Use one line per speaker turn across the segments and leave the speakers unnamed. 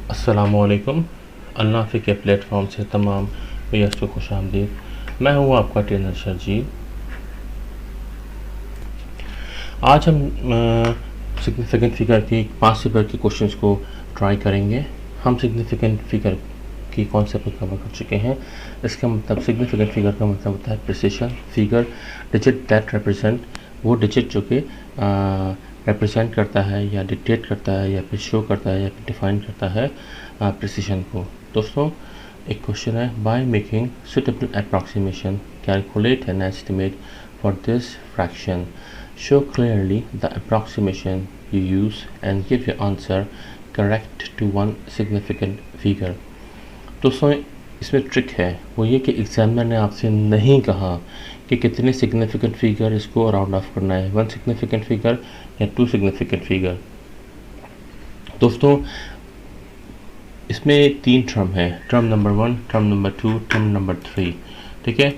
अस्सलामुअलैकुम। अल्नाफी के प्लेटफॉर्म से तमाम व्यूअर्स को खुश आमदीद। मैं हूँ आपका ट्रेनर शर्जील। आज हम सिग्निफिकेंट फिगर की 5 से बढ़ के क्वेश्चंस को ट्राई करेंगे। हम सिग्निफिकेंट फिगर की कॉन्सेप्ट को कवर कर चुके हैं। इसका मतलब सिग्निफिकेंट फिगर का मतलब होता है precision figure, digit that represent, वो डिजिट जो कि रिप्रेजेंट करता है या डिक्टेट करता है या फिर शो करता है या फिर डिफाइन करता है प्रिसिशन को। दोस्तों, एक क्वेश्चन है, by making suitable approximation calculate an estimate for this fraction, show clearly the approximation you use and give your answer correct to one significant figure। दोस्तों, इसमें ट्रिक है, वो ये कि एग्जामिनर ने आपसे नहीं कहा कि कितने सिग्निफिकेंट फिगर इसको राउंड ऑफ करना है, 1 सिग्निफिकेंट फिगर या 2 सिग्निफिकेंट फिगर। दोस्तों, इसमें 3 टर्म है, term number 1, term number 2, term number 3। ठीक है,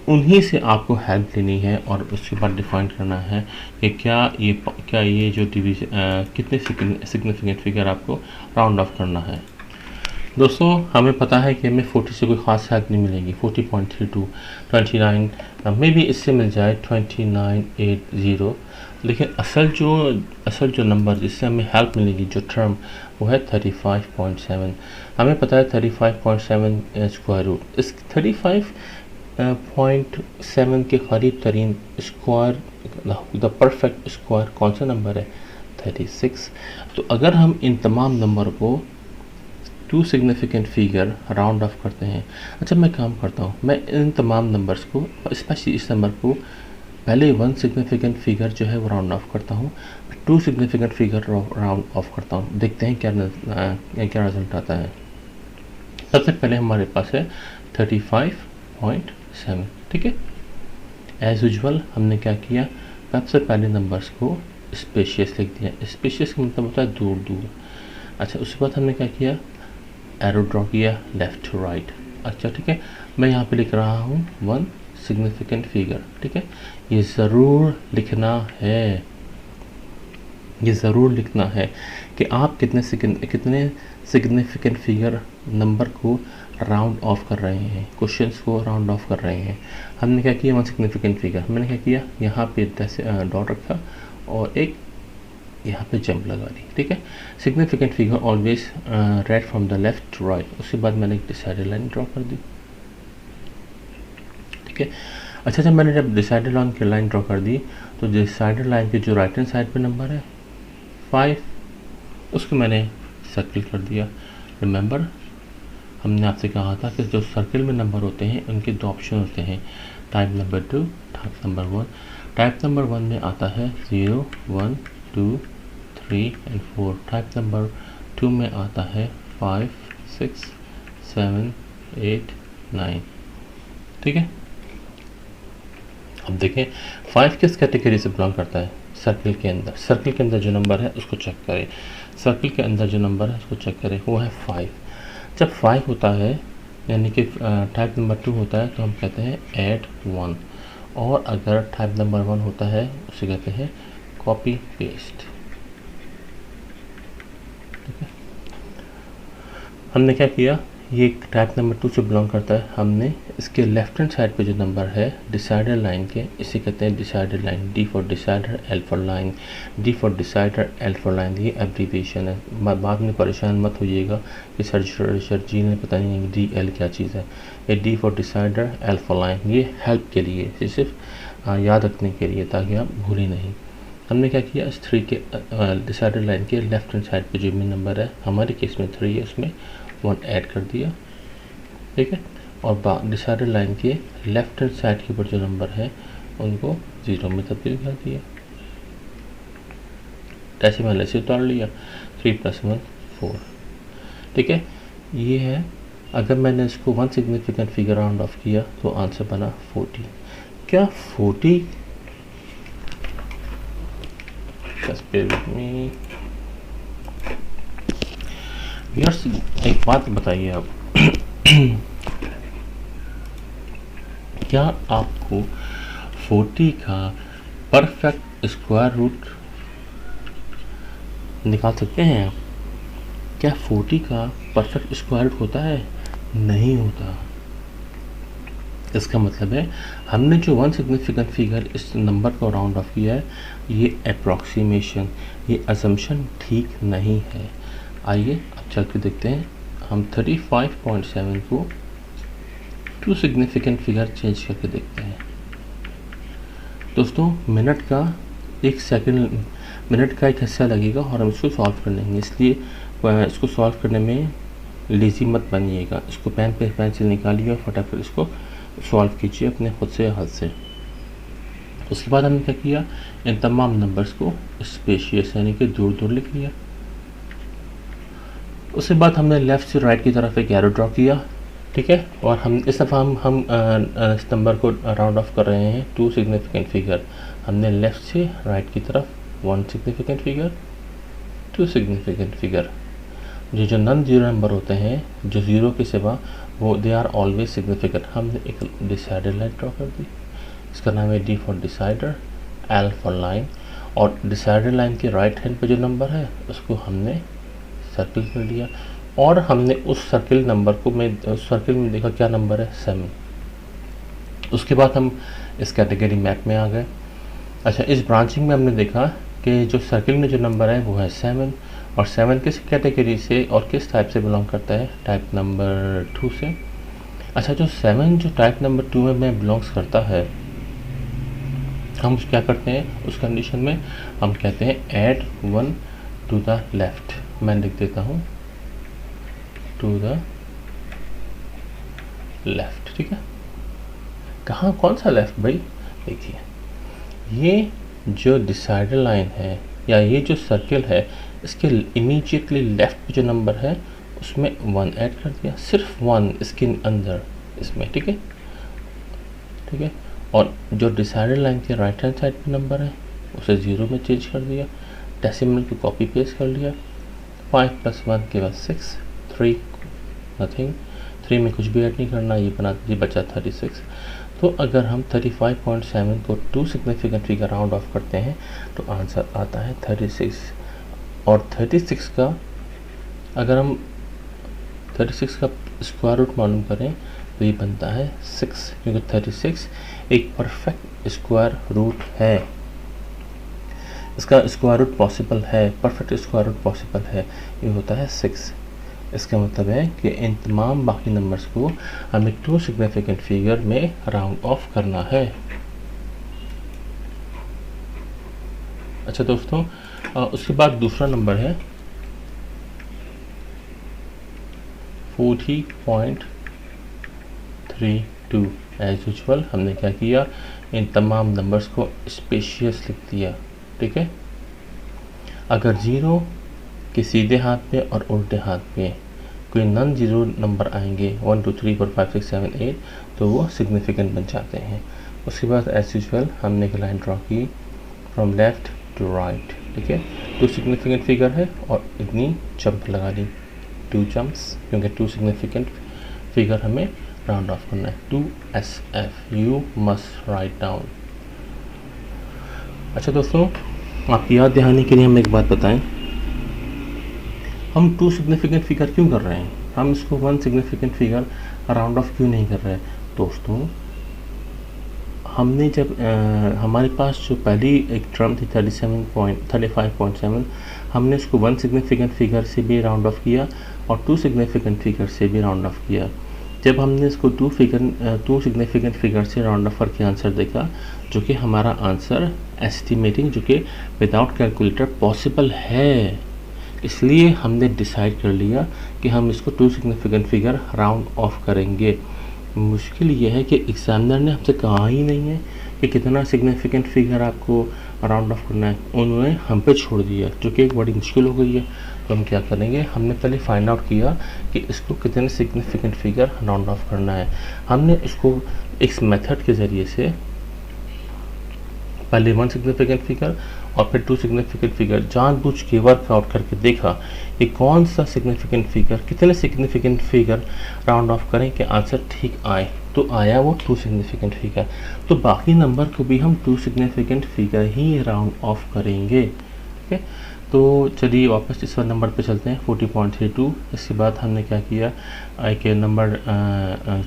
उन्हीं से आपको हेल्प लेनी है और उसके बाद डिफाइन करना है कि क्या ये जो कितने सिग्निफिकेंट फिगर आपको राउंड ऑफ करना है। दोस्तों, हमें पता है कि हमें 40 से कोई ख़ास हेल्प नहीं मिलेगी। 40.32, 29, मे भी इससे मिल जाए 2980, लेकिन असल जो नंबर जिससे हमें हेल्प मिलेगी, जो टर्म, वो है 35.7। हमें पता है 35.7 स्क्वायर रूट, इस 35.7 के करीब तरीन स्क्वायर, द परफेक्ट स्क्वायर कौन सा नंबर है? 36। तो अगर हम इन तमाम नंबर को 2 सिग्निफिकेंट फिगर राउंड ऑफ करते हैं। अच्छा, मैं काम करता हूँ, मैं इन तमाम नंबर्स को, स्पेशली इस नंबर को, पहले 1 सिग्निफिकेंट फिगर जो है वो राउंड ऑफ करता हूँ, 2 सिग्निफिकेंट फिगर राउंड ऑफ करता हूँ। देखते हैं क्या रिजल्ट आता है। सबसे पहले हमारे पास है 35.7। ठीक है, एज यूजुअल हमने क्या किया, सबसे पहले नंबर्स को स्पेशियस लिख दिया। स्पेशियस का मतलब होता है दूर दूर। अच्छा, उसके बाद हमने क्या किया, एरो ड्रॉ किया लेफ़्ट टू राइट। अच्छा, ठीक है, मैं यहाँ पे लिख रहा हूँ 1 सिग्निफिकेंट फिगर। ठीक है, ये ज़रूर लिखना है कि आप कितने सिग्निफिकेंट फिगर नंबर को राउंड ऑफ कर रहे हैं, क्वेश्चंस को राउंड ऑफ कर रहे हैं। हमने क्या किया, 1 सिग्निफिकेंट फिगर, मैंने क्या किया, यहाँ पे डॉट रखा और एक यहाँ पे जंप लगा दी। ठीक है, significant figure always write from the left to right. उसके बाद मैंने एक डिसाइडेड लाइन ड्रॉ कर दी। ठीक है, अच्छा, जब मैंने डिसाइडेड लाइन ड्रॉ कर दी, तो डिसाइडेड लाइन के जो राइट हैंड साइड पे नंबर है 5, उसको मैंने सर्किल कर दिया। रिमेंबर, हमने आपसे कहा था कि जो सर्किल में नंबर होते हैं उनके 2 ऑप्शन होते हैं, type number 2, type number 1। Type number 1 में आता है 0, 1, 2, 3 एंड 4। टाइप नंबर 2 में आता है 5, 6, 7, 8, 9। ठीक है, अब देखें 5 किस कैटेगरी से बिलोंग करता है, सर्किल के अंदर जो नंबर है उसको चेक करें। सर्किल के अंदर जो नंबर है उसको चेक करें, वो है 5। जब 5 होता है, यानी कि टाइप नंबर 2 होता है, तो हम कहते हैं ऐड 1। और अगर टाइप नंबर 1 होता है, उसे कहते हैं कॉपी पेस्ट। ठीक है, हमने क्या किया, ये टाइप नंबर 2 से बिलोंग करता है। हमने इसके लेफ्ट हैंड साइड पे जो नंबर है डिसाइडर लाइन के, इसे कहते हैं decider line, D for decider, L for line. D for decider, L for line, ये एब्रीविएशन है। बाद में परेशान मत होइएगा कि सर जी ने पता नहीं डी एल क्या चीज़ है। ये D for decider, L for line, ये हेल्प के लिए, ये सिर्फ याद रखने के लिए, ताकि आप भूलें नहीं। हमने क्या किया, इस 3 के डिसाइडर लाइन के लेफ्ट हैंड साइड पे जो भी नंबर है, हमारे केस में 3 है, उसमें 1 ऐड कर दिया। ठीक है, और डिसाइडर लाइन के लेफ्ट हैंड साइड के ऊपर जो नंबर है उनको 0 में तब्दील कर दिया। डेसिमल ऐसे उतार लिया, 3 + 1 4। ठीक है, ये है। अगर मैंने इसको 1 सिग्निफिकेंट फिगर राउंड ऑफ किया तो आंसर बना 40। क्या 40? Just bear with me viewers, एक बात बताइए आप क्या आपको 40 का परफेक्ट स्क्वायर रूट निकाल सकते हैं आप? क्या 40 का परफेक्ट स्क्वायर रूट होता है? नहीं होता। इसका मतलब है हमने जो वन सिग्निफिकेंट फिगर इस नंबर को राउंड ऑफ किया है, ये अप्रॉक्सीमेशन, ये असम्पशन ठीक नहीं है। आइए अब चल के देखते हैं। हम 35.7 को टू सिग्निफिकेंट फिगर चेंज करके देखते हैं। दोस्तों मिनट का एक हिस्सा लगेगा और हम इसको सॉल्व कर लेंगे, इसलिए इसको सॉल्व करने में लेज़ी मत बनिएगा। इसको पेंसिल निकालिए और फटाफट इसको सॉल्व कीजिए अपने खुद से हाथ से। उसके बाद हमने क्या किया, इन तमाम नंबर्स को स्पेशियस यानी कि दूर दूर लिख लिया। उसके बाद हमने लेफ़्ट से राइट की तरफ एक एरो ड्रॉ किया, ठीक है। और हम इस दफ़ा हम इस नंबर को राउंड ऑफ कर रहे हैं टू सिग्निफिकेंट फिगर। हमने लेफ़्ट से राइट की तरफ one significant figure, two significant figure. जो नॉन जीरो नंबर होते हैं, जो ज़ीरो के सिवा, वो दे आर ऑलवेज सिग्निफिकेंट। हमने एक डिसाइडर लाइन ड्रॉ कर दी, इसका नाम है D for decider, L for line. और डिसाइडर लाइन के राइट हैंड पे जो नंबर है उसको हमने सर्किल कर लिया और हमने उस सर्किल नंबर को उस सर्किल में देखा क्या नंबर है, 7। उसके बाद हम इस कैटेगरी मैप में आ गए। अच्छा, इस ब्रांचिंग में हमने देखा कि जो सर्किल में जो नंबर है वो है 7, और 7 किस कैटेगरी से और किस टाइप से बिलोंग करता है, टाइप नंबर 2 से। अच्छा, जो 7 जो टाइप नंबर 2 में बिलोंग्स करता है, हम क्या करते हैं उस कंडीशन में, हम कहते हैं ऐड 1 टू द लेफ्ट। मैं लिख देता हूँ टू द लेफ्ट, ठीक है। कहाँ, कौन सा लेफ्ट भाई? देखिए, ये जो डिसाइडर लाइन है या ये जो सर्किल है, इसके इमीडिएटली लेफ्ट पे जो नंबर है उसमें 1 ऐड कर दिया, सिर्फ 1 इसके अंदर इसमें, ठीक है, ठीक है। और जो डिसाइडर लाइन के राइट हैंड साइड पे नंबर है उसे 0 में चेंज कर दिया, डेसिमल को कॉपी पेस्ट कर लिया। 5 + 1 के बाद 6, 3 नथिंग, 3 में कुछ भी ऐड नहीं करना, ये बना दीजिए, बचा 36। तो अगर हम 35.7 को two significant figure round off करते हैं तो आंसर आता है 36। और 36 का अगर हम 36 का स्क्वायर रूट मालूम करें तो ये बनता है 6, क्योंकि 36 एक परफेक्ट स्क्वायर रूट है। इसका स्क्वायर रूट पॉसिबल है, परफेक्ट स्क्वायर रूट पॉसिबल है, ये होता है 6। इसका मतलब है कि इन तमाम बाकी नंबर्स को हमें टू सिग्निफिकेंट फिगर में राउंड ऑफ करना है। अच्छा दोस्तों, उसके बाद दूसरा नंबर है 40.32। एज यूजुअल हमने क्या किया, इन तमाम नंबर्स को स्पेशियस लिख दिया, ठीक है। अगर 0 के सीधे हाथ पे और उल्टे हाथ पे कोई नॉन जीरो नंबर आएंगे 1 2 3 4 5 6 7 8 तो वो सिग्निफिकेंट बन जाते हैं। उसके बाद एज यूजुअल हमने एक लाइन ड्रॉ की फ्रॉम लेफ्ट टू राइट, ठीक है। टू सिग्निफिकेंट फिगर है और इतनी जंप लगा दी, 2 जंप्स, क्योंकि टू सिग्निफिकेंट फिगर हमें राउंड ऑफ करना है। 2SF you must write down. अच्छा दोस्तों, आपकी याद दहानी के लिए हम एक बात बताएं, हम टू सिग्निफिकेंट फिगर क्यों कर रहे हैं, हम इसको one significant figure round of क्यों नहीं कर रहे हैं? दोस्तों, हमने जब हमारे पास जो पहली एक टर्म थी 35.7, हमने इसको वन सिग्निफिकेंट फिगर से भी राउंड ऑफ किया और टू सिग्निफिकेंट फिगर से भी राउंड ऑफ किया। जब हमने इसको टू सिग्निफिकेंट फिगर से राउंड ऑफ करके आंसर देखा, जो कि हमारा आंसर एस्टिमेटिंग, जो कि विदाउट कैलकुलेटर पॉसिबल है, इसलिए हमने डिसाइड कर लिया कि हम इसको two significant figure round off करेंगे। मुश्किल ये है कि एग्जामिनर ने हमसे कहा ही नहीं है कि कितना सिग्निफिकेंट फिगर आपको राउंड ऑफ करना है, उन्होंने हम पे छोड़ दिया, जो कि एक बड़ी मुश्किल हो गई है। तो हम क्या करेंगे, हमने पहले फाइंड आउट किया कि इसको कितने सिग्निफिकेंट फिगर राउंड ऑफ करना है। हमने इसको इस मेथड के ज़रिए से पहले वन सिग्निफिकेंट फिगर और फिर टू सिग्निफिकेंट फिगर जानबूझ के वर्कआउट करके देखा कि कौन सा सिग्निफिकेंट फिगर, कितने सिग्निफिकेंट फिगर राउंड ऑफ करें कि आंसर ठीक आए। तो आया वो टू सिग्निफिकेंट फिगर, तो बाकी नंबर को भी हम टू सिग्निफिकेंट फिगर ही राउंड ऑफ करेंगे, ठीक है। तो चलिए वापस इस नंबर पे चलते हैं 40.32। इसके बाद हमने क्या किया, एक नंबर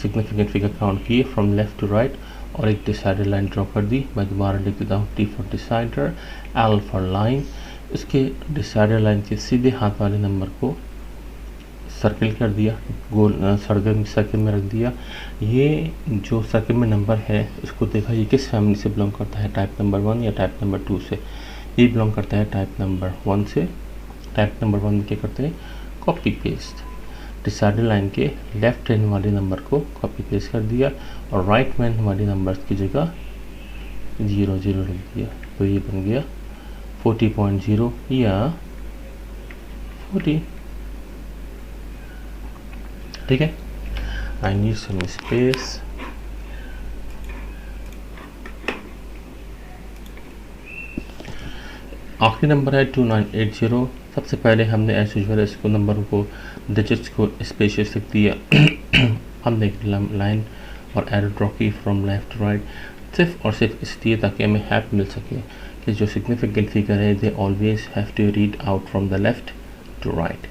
सिग्निफिकेंट फिगर काउंट किए फ्रॉम लेफ़्ट टू राइट और एक डिसाइडर लाइन ड्रॉ कर दी। मैं दोबारा लिख देता हूँ, T for decider, L for line. इसके डिसाइडर लाइन के सीधे हाथ वाले नंबर को सर्किल कर दिया, गोल सर्किल में रख दिया। ये जो सर्किल में नंबर है इसको देखा ये किस फैमिली से बिलोंग करता है, टाइप नंबर 1 या टाइप नंबर 2 से। ये बिलोंग करता है टाइप नंबर 1 से। टाइप नंबर 1 में क्या करते हैं, कॉपी पेस्ट। डिसाइडर लाइन के लेफ्ट हैंड वाले नंबर को कॉपी पेस्ट कर दिया और राइट हैंड वाले नंबर की जगह 00 रख दिया। तो ये बन गया 40.0 या 40। ठीक है, आई नीड सम स्पेस। आखिरी नंबर है 2980। सबसे पहले हमने एज यूजुअल इसको नंबरों को डिजिट्स को स्पेशियस लिख दिया। हमने एक लाइन और एरो ड्रॉ की फ्रॉम लेफ्ट टू राइट, सिर्फ और सिर्फ इसलिए ताकि हमें हेल्प मिल सके कि जो सिग्निफिकेंट फिगर है they always have to read out from the left to right.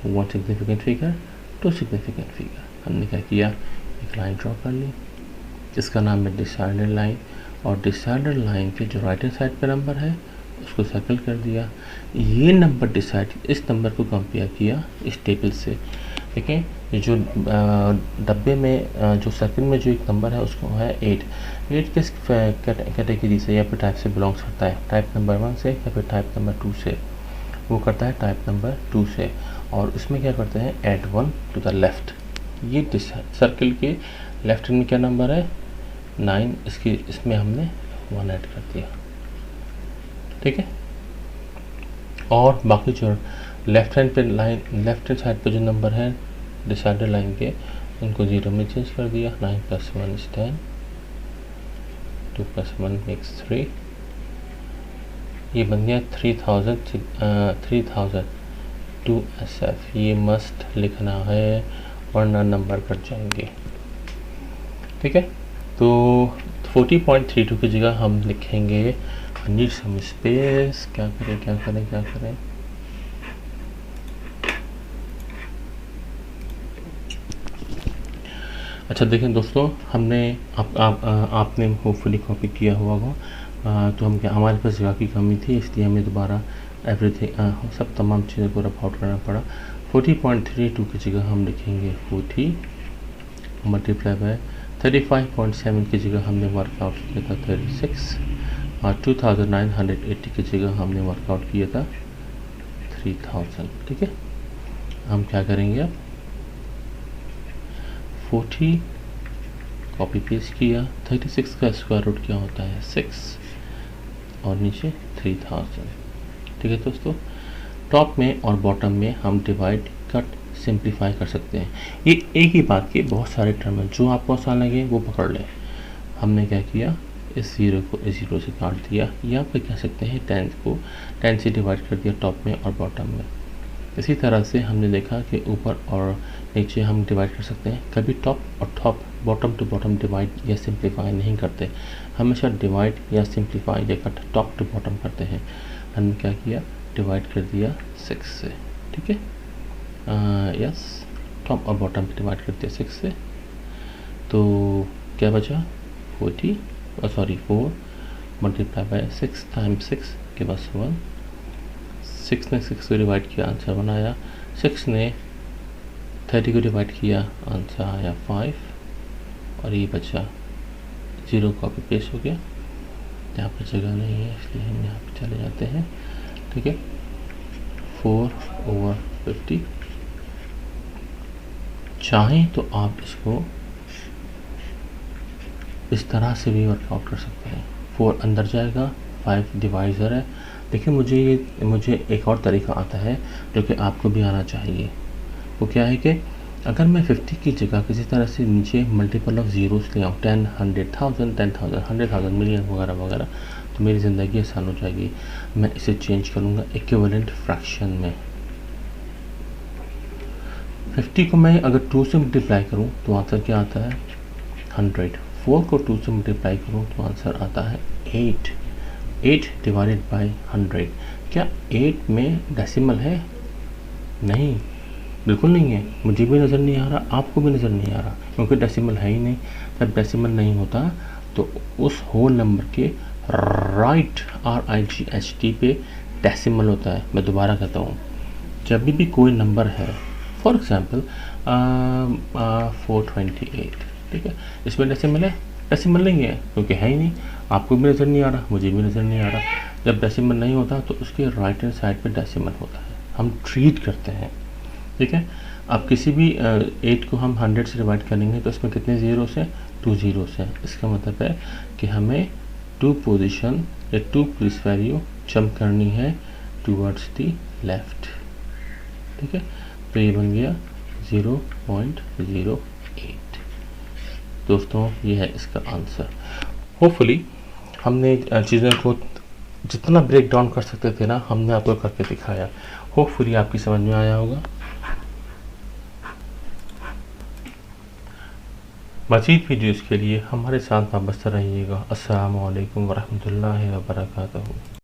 One significant figure two significant figure. हमने क्या किया, एक लाइन ड्रॉ कर ली जिसका नाम है डिसाइडर लाइन, और डिसाइडर लाइन के जो राइट हैंड साइड पे नंबर है उसको सर्कल कर दिया। ये नंबर डिसाइड, इस नंबर को कंपेयर किया इस टेबल से। देखें जो डब्बे में जो सर्किल में जो एक नंबर है उसको है 8। 8 किस कैटेगरी से या फिर टाइप से बिलोंग्स करता है, टाइप नंबर 1 से या फिर टाइप नंबर 2 से। वो करता है टाइप नंबर 2 से, और उसमें क्या करते हैं, ऐड 1 टू द लेफ़्ट। ये सर्किल के लेफ्ट हैंड में क्या नंबर है, 9, इसमें हमने 1 ऐड कर दिया। ठीक है, और बाकी जो लेफ्ट हैंड पे लाइन, लेफ्ट हैंड साइड पे जो नंबर है डिसाइडर लाइन के, उनको 0 में चेंज कर दिया। 9 + 1 is 10, 2 + 1 makes 3। ये बन गया 3000 टू SF। ये मस्ट लिखना है वरना नंबर कट जाएंगे। ठीक है, तो 40.32 की जगह हम लिखेंगे नीड सम स्पेस। क्या करें। अच्छा देखें दोस्तों, हमने आपने होपफुली कॉपी किया हुआ होगा। तो हम क्या, हमारे पास जगह की कमी थी इसलिए हमें दोबारा एवरीथिंग सब तमाम चीज़ों को रफ आउट करना पड़ा। 40.32 की जगह हम लिखेंगे 40 मल्टीप्लाई बाय 35.7 की जगह हमने वर्कआउट किया था 36, और 2980 की जगह हमने वर्कआउट किया था 3000। ठीक है, हम क्या करेंगे अब, 40 कॉपी पेस्ट किया, 36 का स्क्वायर रूट क्या होता है 6, और नीचे 3000। ठीक है दोस्तों, टॉप में और बॉटम में हम डिवाइड, कट, सिंप्लीफाई कर सकते हैं। ये एक ही बात के बहुत सारे टर्म हैं, जो आपको आसान लगे वो पकड़ लें। हमने क्या किया, इस 0 को इस 0 से काट दिया, या फिर कह सकते हैं 10 को 10 से डिवाइड कर दिया टॉप में और बॉटम में। इसी तरह से हमने देखा कि ऊपर और नीचे हम डिवाइड कर सकते हैं। कभी टॉप और top, bottom to bottom divide या सिंप्लीफाई नहीं करते, हमेशा डिवाइड या सिंप्लीफाई या कट टॉप टू बॉटम करते हैं। हमने क्या किया, डिवाइड कर दिया 6 से। ठीक है, यस, टॉप और बॉटम पे डिवाइड कर दिया 6 से। तो क्या बचा, 4 मल्टीप्लाई बाय 6 टाइम्स 6 के बस 1। 6 ने 6 को डिवाइड किया, आंसर 1 आया। 6 ने 30 को डिवाइड किया, आंसर आया 5, और ये बचा 0 कॉपी पेस्ट हो गया। यहाँ पर जगह नहीं है इसलिए हम यहाँ पे चले जाते हैं। ठीक है, 4/50। चाहें तो आप इसको इस तरह से भी वर्कआउट कर सकते हैं। 4 अंदर जाएगा, 5 डिवाइज़र है। देखिए मुझे एक और तरीका आता है जो कि आपको भी आना चाहिए। वो क्या है कि अगर मैं 50 की जगह किसी तरह से नीचे मल्टीपल ऑफ ज़ीरोस ले आऊँ, 10, 100,000, 10,000, 100,000, मिलियन वगैरह वगैरह, तो मेरी ज़िंदगी आसान हो जाएगी। मैं इसे चेंज करूँगा इक्विवेलेंट फ्रैक्शन में। 50 को मैं अगर 2 से मल्टीप्लाई करूँ तो आंसर क्या आता है, 100। 4 को 2 से मल्टीप्लाई करूँ तो आंसर आता है 8 डिवाइडेड बाई 100। क्या 8 में डेसिमल है? नहीं, बिल्कुल नहीं है। मुझे भी नज़र नहीं आ रहा, आपको भी नज़र नहीं आ रहा, क्योंकि डेसिमल है ही नहीं। जब डेसिमल नहीं होता तो उस होल नंबर के राइट RIGHT पे डेसिमल होता है। मैं दोबारा कहता हूँ, जब भी कोई नंबर है, फॉर एग्ज़ाम्पल 428, ठीक है, इसमें डेसिमल है? डेसिमल नहीं है, क्योंकि है ही नहीं। आपको भी नज़र नहीं आ रहा, मुझे भी नज़र नहीं आ रहा। जब डेसिमल नहीं होता तो उसके राइट हैंड साइड पे डेसिमल होता है, हम ट्रीट करते हैं, ठीक है। अब किसी भी 8 को हम 100 से डिवाइड करेंगे तो इसमें कितने ज़ीरोस हैं? 2 ज़ीरोस हैं। इसका मतलब है कि हमें 2 पोजीशन या 2 प्लेस वैल्यू जंप करनी है टूवर्ड्स दी लेफ़्ट, ठीक है। तो ये बन गया 0.08। दोस्तों, ये है इसका आंसर। होपफुली हमने चीज़ों को जितना ब्रेक डाउन कर सकते थे ना, हमने आपको करके दिखाया। होपफुली आपकी समझ में आया होगा। मज़ीद वीडियोज़ के लिए हमारे साथ वाबस्ता रहिएगा। अस्सलामु अलैकुम वरहमतुल्लाहि वबरकातुहू।